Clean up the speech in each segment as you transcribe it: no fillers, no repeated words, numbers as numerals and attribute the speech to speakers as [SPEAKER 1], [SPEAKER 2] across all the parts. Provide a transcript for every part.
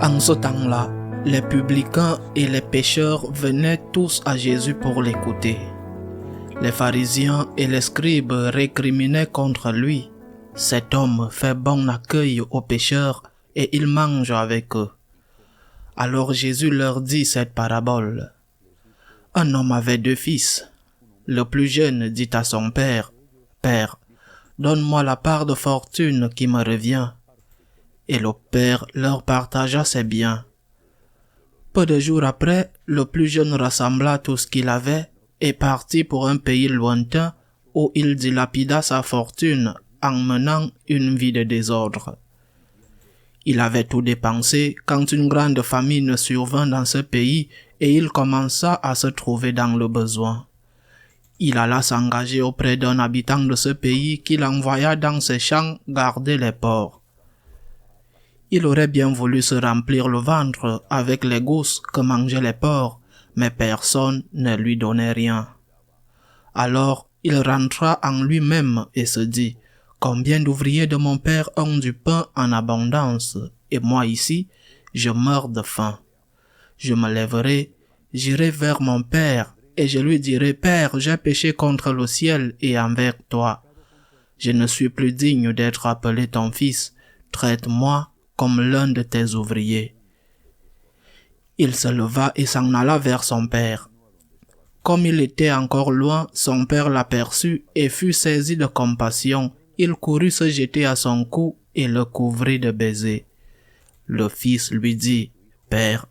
[SPEAKER 1] En ce temps-là, les publicains et les pécheurs venaient tous à Jésus pour l'écouter. Les pharisiens et les scribes récriminaient contre lui. Cet homme fait bon accueil aux pécheurs et il mange avec eux. Alors Jésus leur dit cette parabole. Un homme avait 2 fils. Le plus jeune dit à son père, « Père, donne-moi la part de fortune qui me revient. » Et le père leur partagea ses biens. Peu de jours après, le plus jeune rassembla tout ce qu'il avait et partit pour un pays lointain où il dilapida sa fortune en menant une vie de désordre. Il avait tout dépensé quand une grande famine survint dans ce pays et il commença à se trouver dans le besoin. Il alla s'engager auprès d'un habitant de ce pays qu'il envoya dans ses champs garder les porcs. Il aurait bien voulu se remplir le ventre avec les gousses que mangeaient les porcs, mais personne ne lui donnait rien. Alors il rentra en lui-même et se dit, « Combien d'ouvriers de mon père ont du pain en abondance, et moi ici, je meurs de faim. Je me lèverai, j'irai vers mon père, et je lui dirai, « Père, j'ai péché contre le ciel et envers toi. Je ne suis plus digne d'être appelé ton fils, traite-moi comme l'un de tes ouvriers. » Il se leva et s'en alla vers son père. Comme il était encore loin, son père l'aperçut et fut saisi de compassion. Il courut se jeter à son cou et le couvrit de baisers. Le fils lui dit, « Père,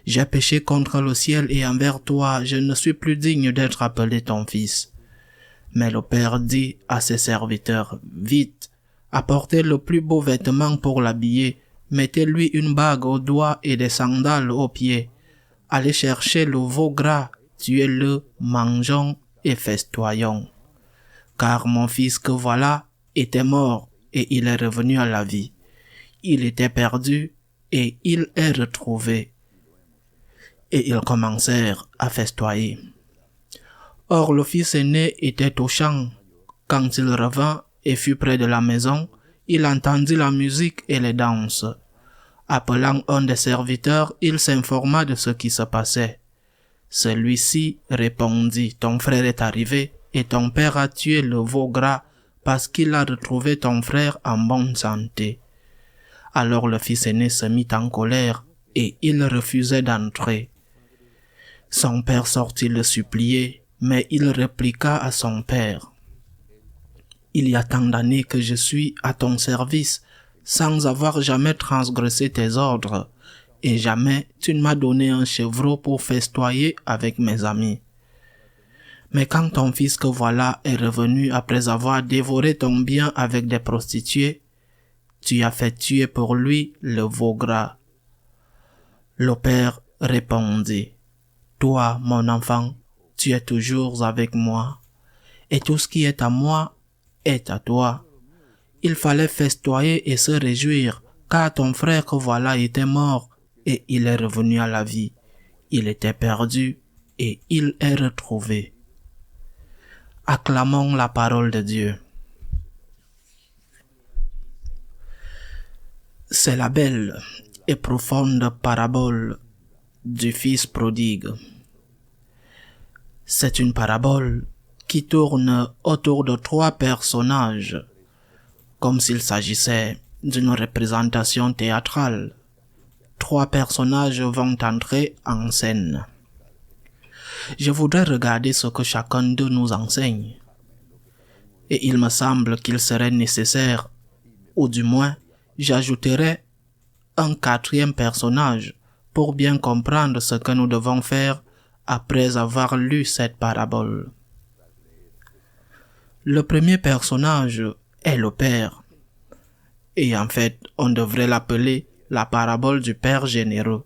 [SPEAKER 1] j'ai péché contre le ciel et envers toi, je ne suis plus digne d'être appelé ton fils. » Mais le père dit à ses serviteurs, « Vite, apportez le plus beau vêtement pour l'habiller, mettez-lui une bague au doigt et des sandales aux pieds. Allez chercher le veau gras, tuez-le, mangeons et festoyons. Car mon fils que voilà était mort et il est revenu à la vie. Il était perdu et il est retrouvé. » Et ils commencèrent à festoyer. Or le fils aîné était au champ. Quand il revint et fut près de la maison, il entendit la musique et les danses. Appelant un des serviteurs, il s'informa de ce qui se passait. Celui-ci répondit, « Ton frère est arrivé et ton père a tué le veau gras parce qu'il a retrouvé ton frère en bonne santé. » Alors le fils aîné se mit en colère et il refusait d'entrer. Son père sortit le supplier, mais il répliqua à son père, « Il y a tant d'années que je suis à ton service, sans avoir jamais transgressé tes ordres, et jamais tu ne m'as donné un chevreau pour festoyer avec mes amis. Mais quand ton fils que voilà est revenu après avoir dévoré ton bien avec des prostituées, tu as fait tuer pour lui le veau gras. » Le père répondit, « Toi, mon enfant, tu es toujours avec moi, et tout ce qui est à moi est à toi. Il fallait festoyer et se réjouir, car ton frère que voilà était mort, et il est revenu à la vie. Il était perdu, et il est retrouvé. » Acclamons la parole de Dieu. C'est la belle et profonde parabole du Fils prodigue. C'est une parabole qui tourne autour de 3 personnages, comme s'il s'agissait d'une représentation théâtrale. 3 personnages vont entrer en scène. Je voudrais regarder ce que chacun d'eux nous enseigne. Et il me semble qu'il serait nécessaire, ou du moins, j'ajouterais un 4e personnage pour bien comprendre ce que nous devons faire après avoir lu cette parabole. Le premier personnage est le Père. Et en fait, on devrait l'appeler la parabole du Père généreux.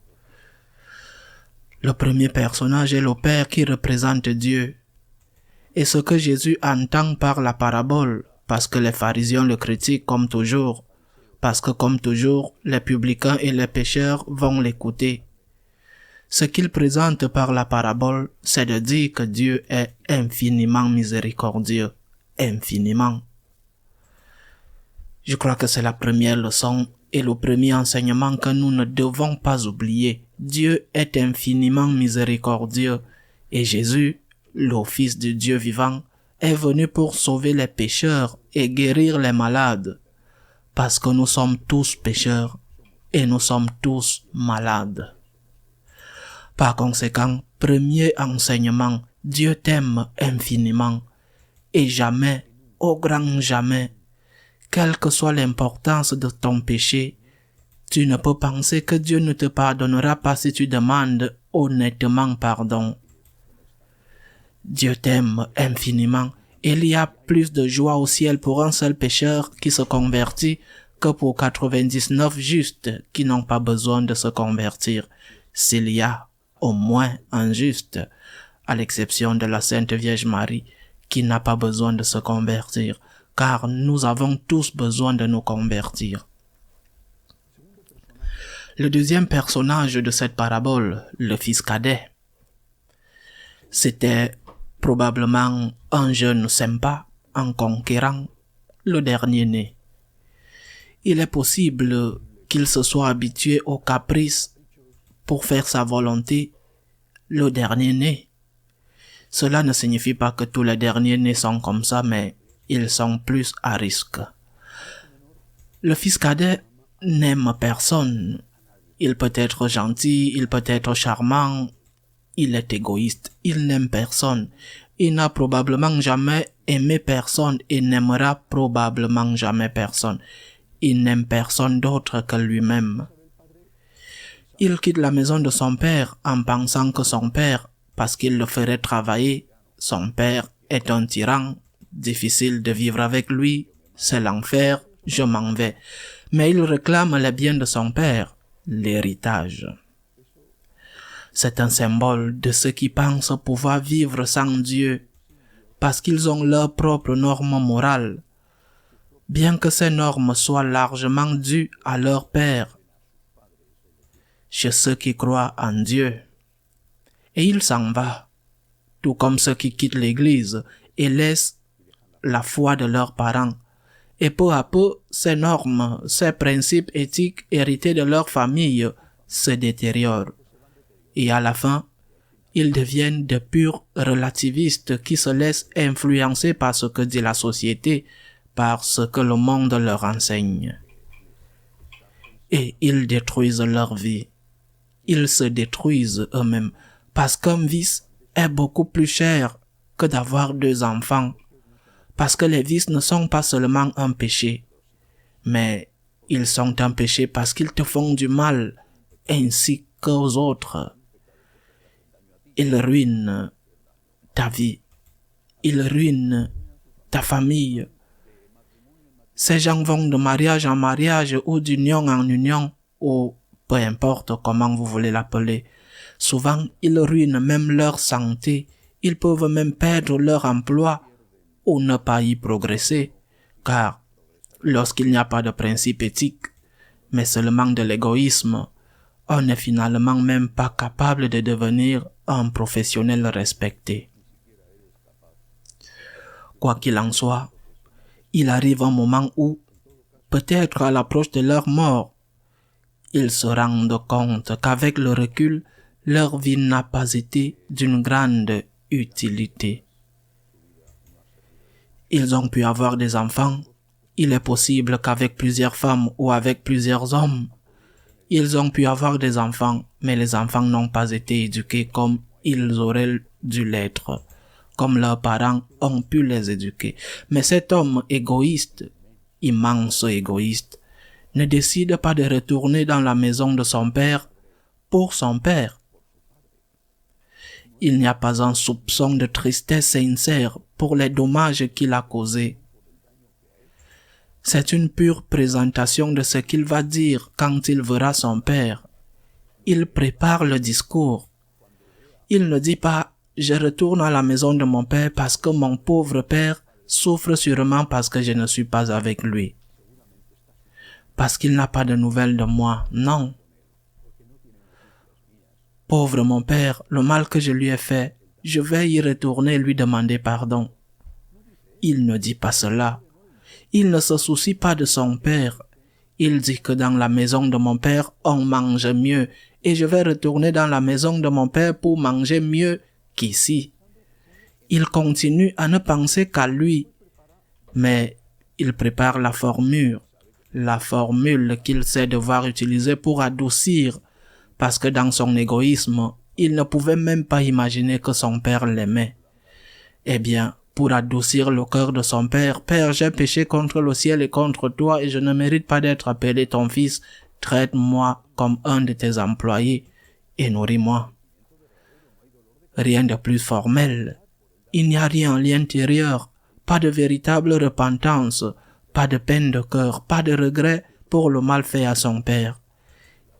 [SPEAKER 1] Le premier personnage est le Père qui représente Dieu. Et ce que Jésus entend par la parabole, parce que les pharisiens le critiquent comme toujours, parce que comme toujours, les publicains et les pécheurs vont l'écouter. Ce qu'il présente par la parabole, c'est de dire que Dieu est infiniment miséricordieux, infiniment. Je crois que c'est la première leçon Et le premier enseignement que nous ne devons pas oublier, Dieu est infiniment miséricordieux et Jésus, le Fils de Dieu vivant, est venu pour sauver les pécheurs et guérir les malades, parce que nous sommes tous pécheurs et nous sommes tous malades. Par conséquent, premier enseignement, Dieu t'aime infiniment et jamais, au grand jamais, quelle que soit l'importance de ton péché, tu ne peux penser que Dieu ne te pardonnera pas si tu demandes honnêtement pardon. Dieu t'aime infiniment et il y a plus de joie au ciel pour un seul pécheur qui se convertit que pour 99 justes qui n'ont pas besoin de se convertir, s'il y a au moins un juste, à l'exception de la Sainte Vierge Marie, qui n'a pas besoin de se convertir, car nous avons tous besoin de nous convertir. Le deuxième personnage de cette parabole, le fils cadet, c'était probablement un jeune sympa, un conquérant, le dernier-né. Il est possible qu'il se soit habitué aux caprices pour faire sa volonté, le dernier-né. Cela ne signifie pas que tous les derniers-nés sont comme ça, mais ils sont plus à risque. Le fils cadet n'aime personne. Il peut être gentil, il peut être charmant, il est égoïste, il n'aime personne. Il n'a probablement jamais aimé personne et n'aimera probablement jamais personne. Il n'aime personne d'autre que lui-même. Il quitte la maison de son père en pensant que son père, parce qu'il le ferait travailler, son père est un tyran, difficile de vivre avec lui, c'est l'enfer, je m'en vais. Mais il réclame les biens de son père, l'héritage. C'est un symbole de ceux qui pensent pouvoir vivre sans Dieu, parce qu'ils ont leurs propres normes morales, bien que ces normes soient largement dues à leur père, chez ceux qui croient en Dieu. Et il s'en va, tout comme ceux qui quittent l'église et laissent la foi de leurs parents. Et peu à peu, ces normes, ces principes éthiques hérités de leur famille se détériorent. Et à la fin, ils deviennent de purs relativistes qui se laissent influencer par ce que dit la société, par ce que le monde leur enseigne. Et ils détruisent leur vie. Ils se détruisent eux-mêmes, parce qu'un vice est beaucoup plus cher que d'avoir 2 enfants. Parce que les vices ne sont pas seulement un péché, mais ils sont un péché parce qu'ils te font du mal, ainsi qu'aux autres. Ils ruinent ta vie, ils ruinent ta famille. Ces gens vont de mariage en mariage ou d'union en union, ou peu importe comment vous voulez l'appeler. Souvent, ils ruinent même leur santé, ils peuvent même perdre leur emploi ou ne pas y progresser, car lorsqu'il n'y a pas de principe éthique, mais seulement de l'égoïsme, on n'est finalement même pas capable de devenir un professionnel respecté. Quoi qu'il en soit, il arrive un moment où, peut-être à l'approche de leur mort, ils se rendent compte qu'avec le recul, leur vie n'a pas été d'une grande utilité. Ils ont pu avoir des enfants. Il est possible qu'avec plusieurs femmes ou avec plusieurs hommes, ils ont pu avoir des enfants, mais les enfants n'ont pas été éduqués comme ils auraient dû l'être, comme leurs parents ont pu les éduquer. Mais cet homme égoïste, immense égoïste, ne décide pas de retourner dans la maison de son père pour son père. Il n'y a pas un soupçon de tristesse sincère pour les dommages qu'il a causés. C'est une pure présentation de ce qu'il va dire quand il verra son père. Il prépare le discours. Il ne dit pas « Je retourne à la maison de mon père parce que mon pauvre père souffre sûrement parce que je ne suis pas avec lui. Parce qu'il n'a pas de nouvelles de moi. » Non. Pauvre mon père, le mal que je lui ai fait, je vais y retourner et lui demander pardon. Il ne dit pas cela. Il ne se soucie pas de son père. Il dit que dans la maison de mon père, on mange mieux, et je vais retourner dans la maison de mon père pour manger mieux qu'ici. Il continue à ne penser qu'à lui, mais il prépare la formule qu'il sait devoir utiliser pour adoucir, parce que dans son égoïsme, il ne pouvait même pas imaginer que son père l'aimait. Eh bien, pour adoucir le cœur de son père, « Père, j'ai péché contre le ciel et contre toi, et je ne mérite pas d'être appelé ton fils. Traite-moi comme un de tes employés et nourris-moi. » Rien de plus formel. Il n'y a rien à l'intérieur, pas de véritable repentance, pas de peine de cœur, pas de regret pour le mal fait à son père.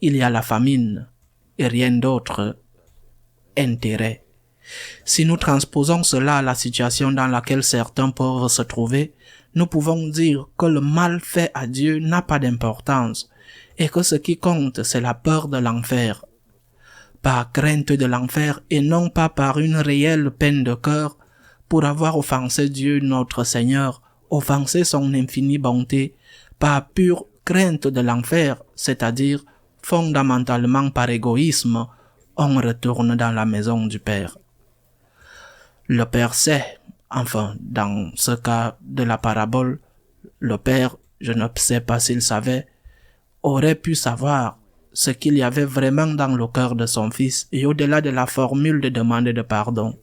[SPEAKER 1] Il y a la famine et rien d'autre. Intérêt. Si nous transposons cela à la situation dans laquelle certains peuvent se trouver, nous pouvons dire que le mal fait à Dieu n'a pas d'importance et que ce qui compte, c'est la peur de l'enfer. Par crainte de l'enfer et non pas par une réelle peine de cœur, pour avoir offensé Dieu notre Seigneur, offensé son infinie bonté, par pure crainte de l'enfer, c'est-à-dire fondamentalement par égoïsme, on retourne dans la maison du Père. Le Père sait, enfin, dans ce cas de la parabole, le Père, je ne sais pas s'il savait, aurait pu savoir ce qu'il y avait vraiment dans le cœur de son fils et au-delà de la formule de demande de pardon.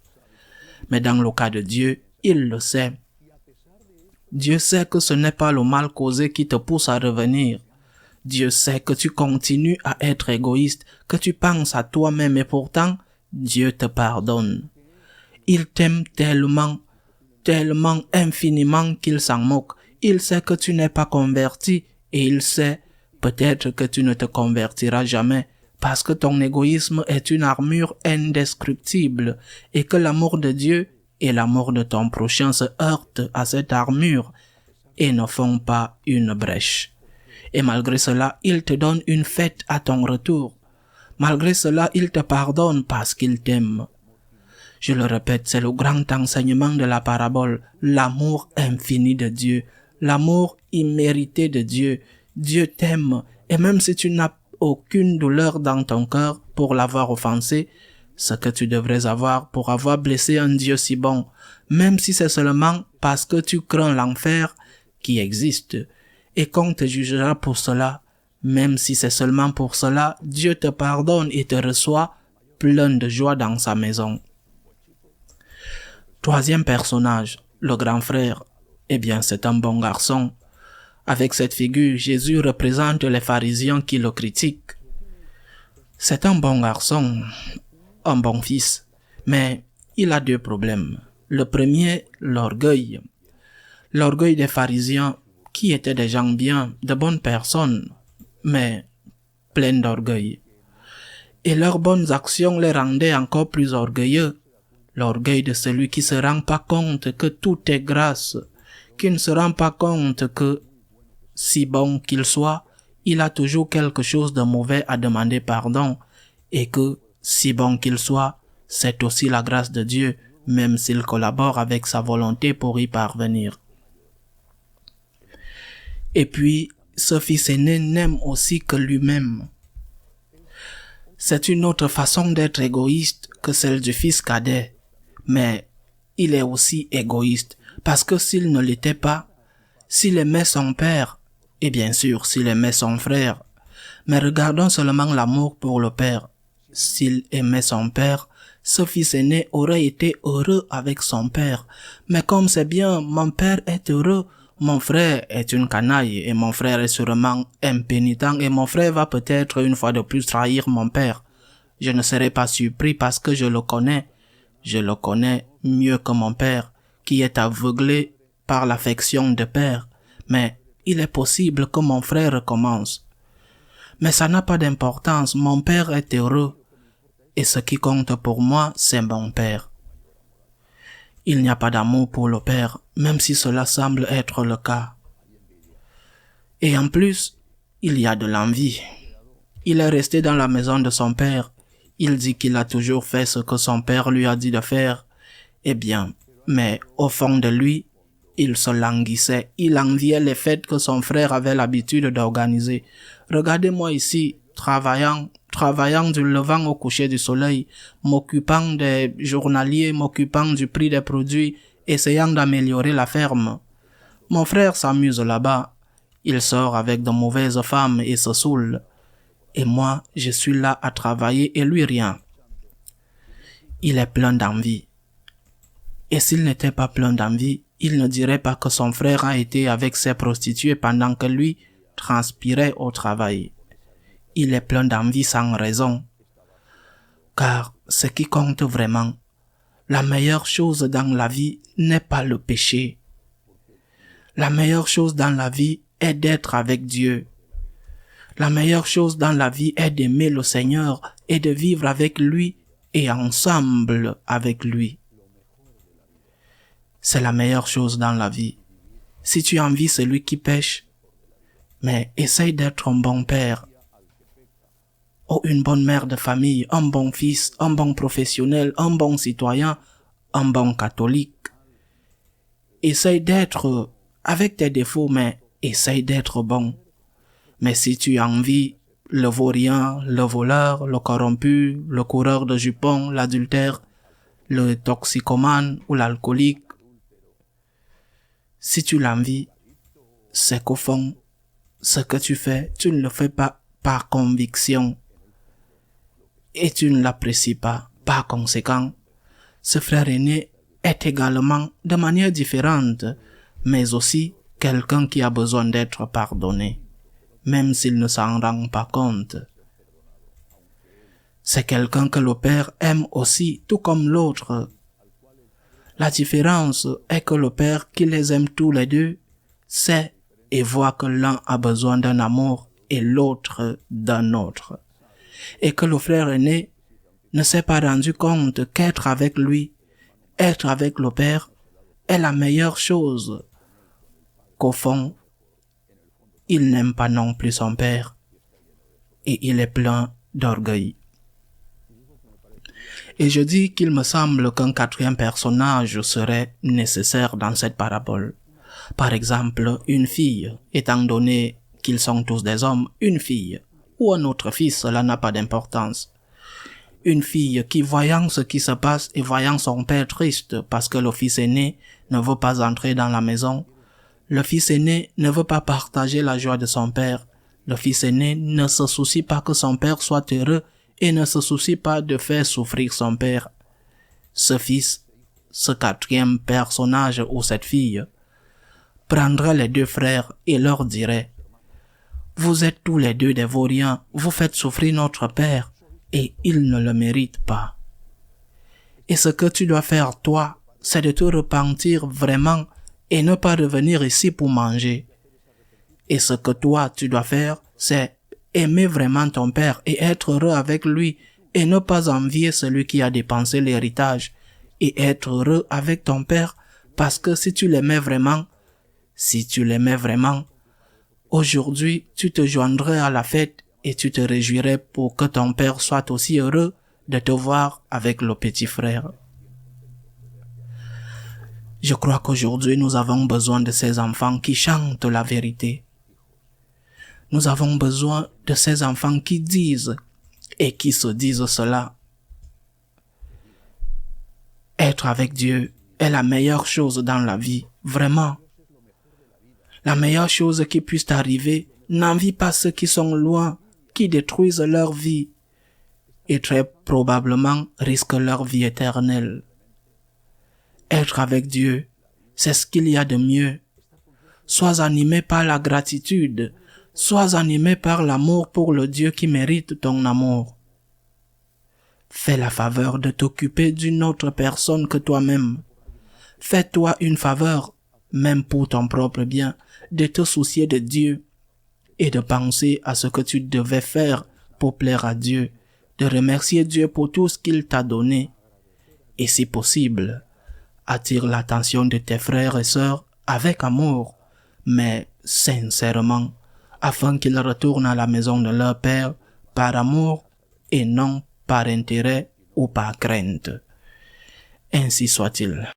[SPEAKER 1] Mais dans le cas de Dieu, il le sait. Dieu sait que ce n'est pas le mal causé qui te pousse à revenir. Dieu sait que tu continues à être égoïste, que tu penses à toi-même et pourtant, Dieu te pardonne. Il t'aime tellement, tellement infiniment qu'il s'en moque. Il sait que tu n'es pas converti et il sait peut-être que tu ne te convertiras jamais parce que ton égoïsme est une armure indestructible et que l'amour de Dieu et l'amour de ton prochain se heurtent à cette armure et ne font pas une brèche. Et malgré cela, il te donne une fête à ton retour. Malgré cela, il te pardonne parce qu'il t'aime. Je le répète, c'est le grand enseignement de la parabole, l'amour infini de Dieu, l'amour immérité de Dieu. Dieu t'aime, et même si tu n'as aucune douleur dans ton cœur pour l'avoir offensé, ce que tu devrais avoir pour avoir blessé un Dieu si bon, même si c'est seulement parce que tu crains l'enfer qui existe, et qu'on te jugera pour cela, même si c'est seulement pour cela, Dieu te pardonne et te reçoit plein de joie dans sa maison. Troisième personnage, le grand frère. Eh bien, c'est un bon garçon. Avec cette figure, Jésus représente les pharisiens qui le critiquent. C'est un bon garçon, un bon fils, mais il a deux problèmes. Le premier, l'orgueil. L'orgueil des pharisiens qui étaient des gens bien, de bonnes personnes, mais pleins d'orgueil. Et leurs bonnes actions les rendaient encore plus orgueilleux. L'orgueil de celui qui se rend pas compte que tout est grâce, qui ne se rend pas compte que, si bon qu'il soit, il a toujours quelque chose de mauvais à demander pardon, et que, si bon qu'il soit, c'est aussi la grâce de Dieu, même s'il collabore avec sa volonté pour y parvenir. Et puis, ce fils aîné n'aime aussi que lui-même. C'est une autre façon d'être égoïste que celle du fils cadet. Mais il est aussi égoïste, parce que s'il ne l'était pas, s'il aimait son père, et bien sûr s'il aimait son frère, mais regardons seulement l'amour pour le père. S'il aimait son père, ce fils aîné aurait été heureux avec son père. Mais comme c'est bien, mon père est heureux, mon frère est une canaille, et mon frère est sûrement impénitent, et mon frère va peut-être une fois de plus trahir mon père. Je ne serai pas surpris parce que je le connais. Je le connais mieux que mon père, qui est aveuglé par l'affection de père, mais il est possible que mon frère recommence. Mais ça n'a pas d'importance, mon père est heureux, et ce qui compte pour moi, c'est mon père. Il n'y a pas d'amour pour le père, même si cela semble être le cas. Et en plus, il y a de l'envie. Il est resté dans la maison de son père. Il dit qu'il a toujours fait ce que son père lui a dit de faire. Eh bien, mais au fond de lui, Il se languissait, il enviait les fêtes que son frère avait l'habitude d'organiser. Regardez-moi ici, travaillant du levant au coucher du soleil, m'occupant des journaliers, m'occupant du prix des produits, essayant d'améliorer la ferme. Mon frère s'amuse là-bas. Il sort avec de mauvaises femmes et se saoule. Et moi, je suis là à travailler et lui rien. Il est plein d'envie. Et s'il n'était pas plein d'envie, il ne dirait pas que son frère a été avec ses prostituées pendant que lui transpirait au travail. Il est plein d'envie sans raison. Car ce qui compte vraiment, la meilleure chose dans la vie n'est pas le péché. La meilleure chose dans la vie est d'être avec Dieu. La meilleure chose dans la vie est d'aimer le Seigneur et de vivre avec lui et ensemble avec lui. C'est la meilleure chose dans la vie. Si tu envies celui qui pêche, mais essaye d'être un bon père, ou une bonne mère de famille, un bon fils, un bon professionnel, un bon citoyen, un bon catholique. Essaye d'être, avec tes défauts, mais essaye d'être bon. Mais si tu envies le vaurien, le voleur, le corrompu, le coureur de jupons, l'adultère, le toxicomane ou l'alcoolique, si tu l'envies, c'est qu'au fond, ce que tu fais, tu ne le fais pas par conviction et tu ne l'apprécies pas. Par conséquent, ce frère aîné est également, de manière différente, mais aussi quelqu'un qui a besoin d'être pardonné, même s'il ne s'en rend pas compte. C'est quelqu'un que le Père aime aussi, tout comme l'autre. La différence est que le Père qui les aime tous les deux sait et voit que l'un a besoin d'un amour et l'autre d'un autre. Et que le frère aîné ne s'est pas rendu compte qu'être avec lui, être avec le Père, est la meilleure chose. Qu'au fond, il n'aime pas non plus son Père et il est plein d'orgueil. Et je dis qu'il me semble qu'un quatrième personnage serait nécessaire dans cette parabole. Par exemple, une fille, étant donné qu'ils sont tous des hommes, une fille, ou un autre fils, cela n'a pas d'importance. Une fille qui, voyant ce qui se passe et voyant son père triste parce que le fils aîné ne veut pas entrer dans la maison, le fils aîné ne veut pas partager la joie de son père, le fils aîné ne se soucie pas que son père soit heureux et ne se soucie pas de faire souffrir son père. Ce fils, ce quatrième personnage ou cette fille, prendrait les deux frères et leur dirait « Vous êtes tous les deux des vauriens, vous faites souffrir notre père et il ne le mérite pas. Et ce que tu dois faire toi, c'est de te repentir vraiment et ne pas revenir ici pour manger. Et ce que toi tu dois faire, c'est aimer vraiment ton père et être heureux avec lui et ne pas envier celui qui a dépensé l'héritage et être heureux avec ton père parce que si tu l'aimais vraiment, aujourd'hui tu te joindrais à la fête et tu te réjouirais pour que ton père soit aussi heureux de te voir avec le petit frère. Je crois qu'aujourd'hui nous avons besoin de ces enfants qui chantent la vérité. Nous avons besoin de ces enfants qui disent et qui se disent cela. Être avec Dieu est la meilleure chose dans la vie, vraiment. La meilleure chose qui puisse t'arriver, n'envie pas ceux qui sont loin, qui détruisent leur vie et très probablement risquent leur vie éternelle. Être avec Dieu, c'est ce qu'il y a de mieux. Sois animé par la gratitude. Sois animé par l'amour pour le Dieu qui mérite ton amour. Fais la faveur de t'occuper d'une autre personne que toi-même. Fais-toi une faveur, même pour ton propre bien, de te soucier de Dieu et de penser à ce que tu devais faire pour plaire à Dieu, de remercier Dieu pour tout ce qu'il t'a donné. Et si possible, attire l'attention de tes frères et sœurs avec amour, mais sincèrement, afin qu'ils retournent à la maison de leur Père par amour et non par intérêt ou par crainte. Ainsi soit-il.